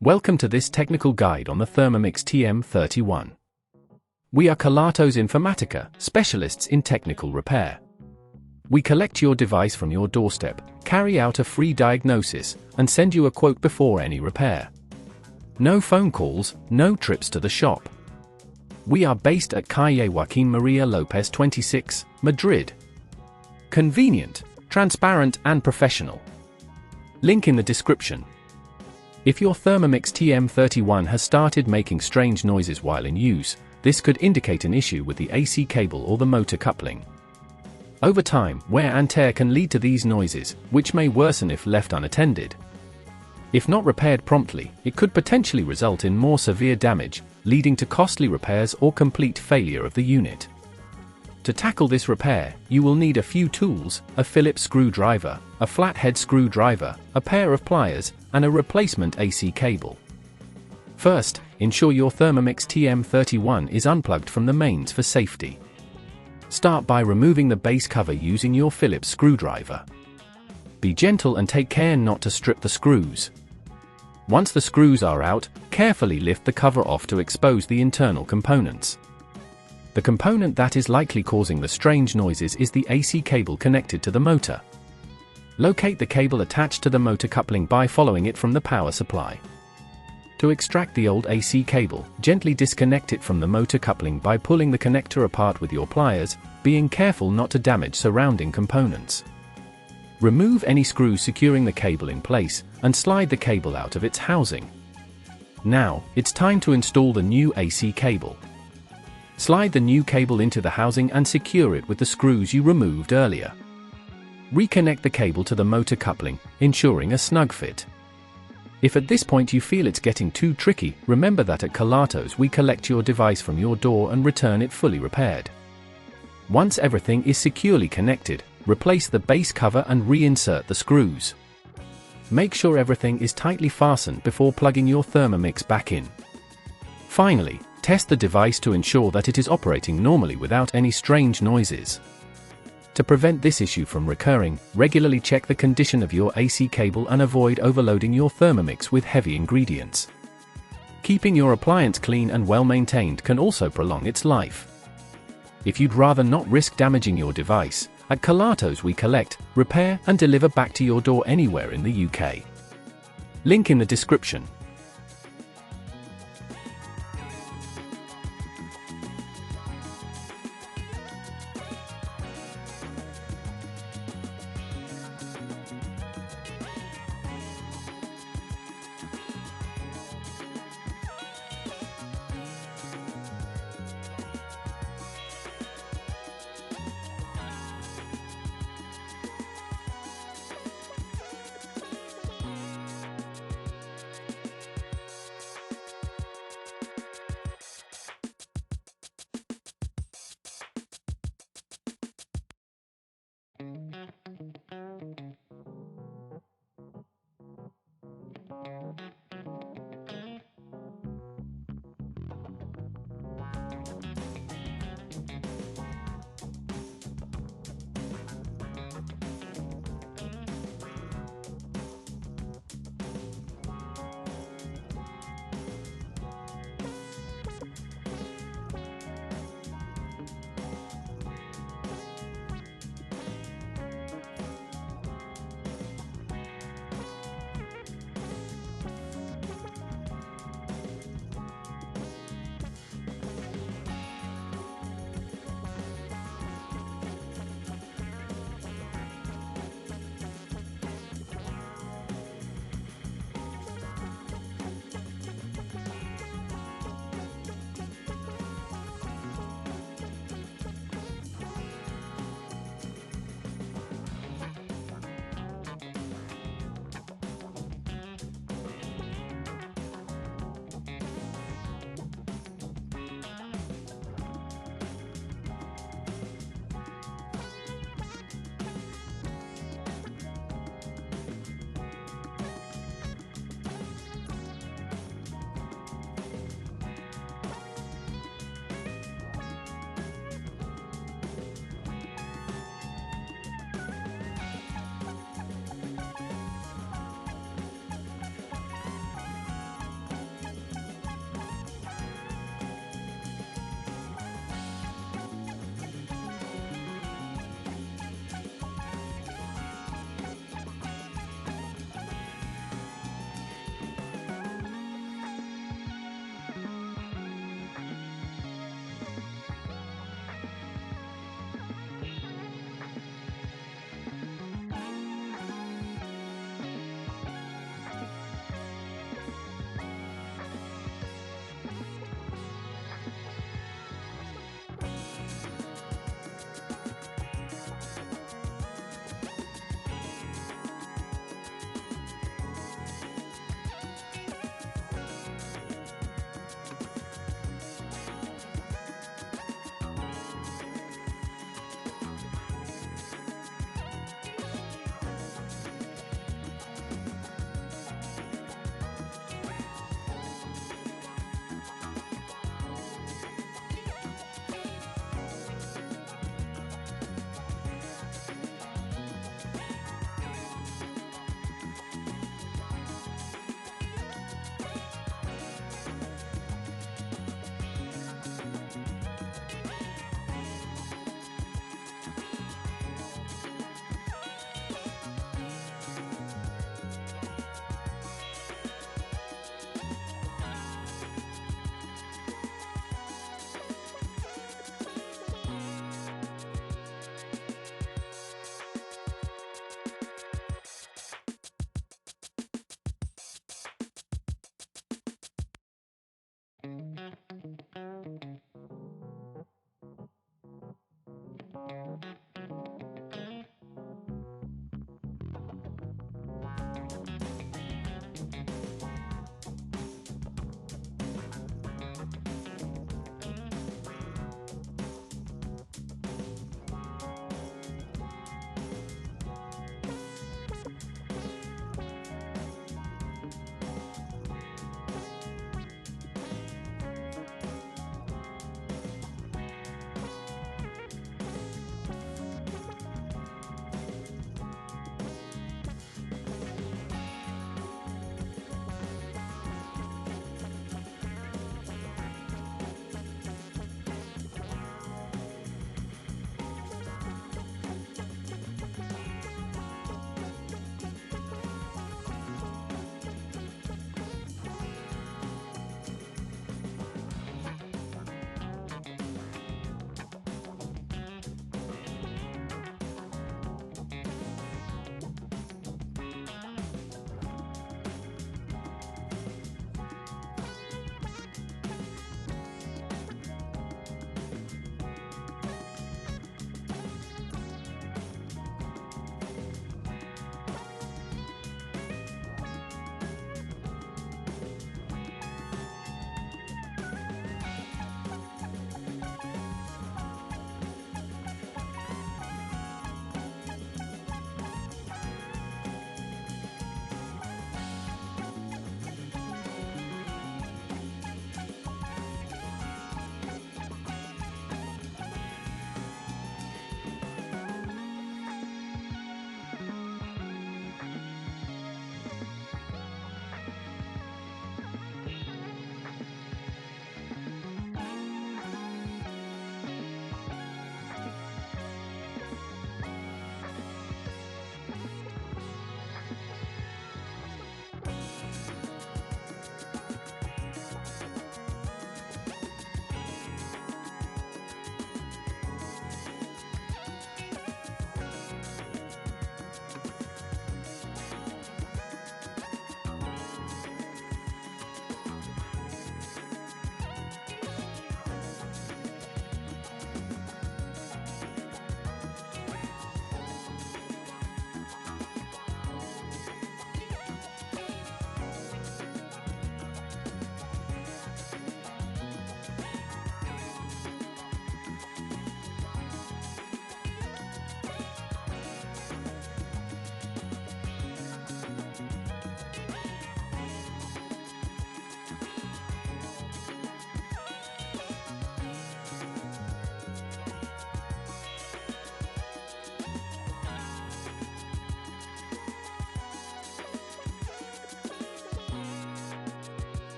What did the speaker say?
Welcome to this technical guide on the Thermomix TM31. We are Kelatos Informatica, specialists in technical repair. We collect your device from your doorstep, carry out a free diagnosis, and send you a quote before any repair. No phone calls, no trips to the shop. We are based at Calle Joaquín María López 26, Madrid. Convenient, transparent and professional. Link in the description. If your Thermomix TM31 has started making strange noises while in use, this could indicate an issue with the AC cable or the motor coupling. Over time, wear and tear can lead to these noises, which may worsen if left unattended. If not repaired promptly, it could potentially result in more severe damage, leading to costly repairs or complete failure of the unit. To tackle this repair, you will need a few tools: a Phillips screwdriver, a flathead screwdriver, a pair of pliers, and a replacement AC cable. First, ensure your Thermomix TM31 is unplugged from the mains for safety. Start by removing the base cover using your Phillips screwdriver. Be gentle and take care not to strip the screws. Once the screws are out, carefully lift the cover off to expose the internal components. The component that is likely causing the strange noises is the AC cable connected to the motor. Locate the cable attached to the motor coupling by following it from the power supply. To extract the old AC cable, gently disconnect it from the motor coupling by pulling the connector apart with your pliers, being careful not to damage surrounding components. Remove any screws securing the cable in place, and slide the cable out of its housing. Now, it's time to install the new AC cable. Slide the new cable into the housing and secure it with the screws you removed earlier. Reconnect the cable to the motor coupling, ensuring a snug fit. If at this point you feel it's getting too tricky, remember that at Kelatos we collect your device from your door and return it fully repaired. Once everything is securely connected, replace the base cover and reinsert the screws. Make sure everything is tightly fastened before plugging your Thermomix back in. Finally, test the device to ensure that it is operating normally without any strange noises. To prevent this issue from recurring, regularly check the condition of your AC cable and avoid overloading your Thermomix with heavy ingredients. Keeping your appliance clean and well maintained can also prolong its life. If you'd rather not risk damaging your device, at Kelatos we collect, repair and deliver back to your door anywhere in the UK. Link in the description.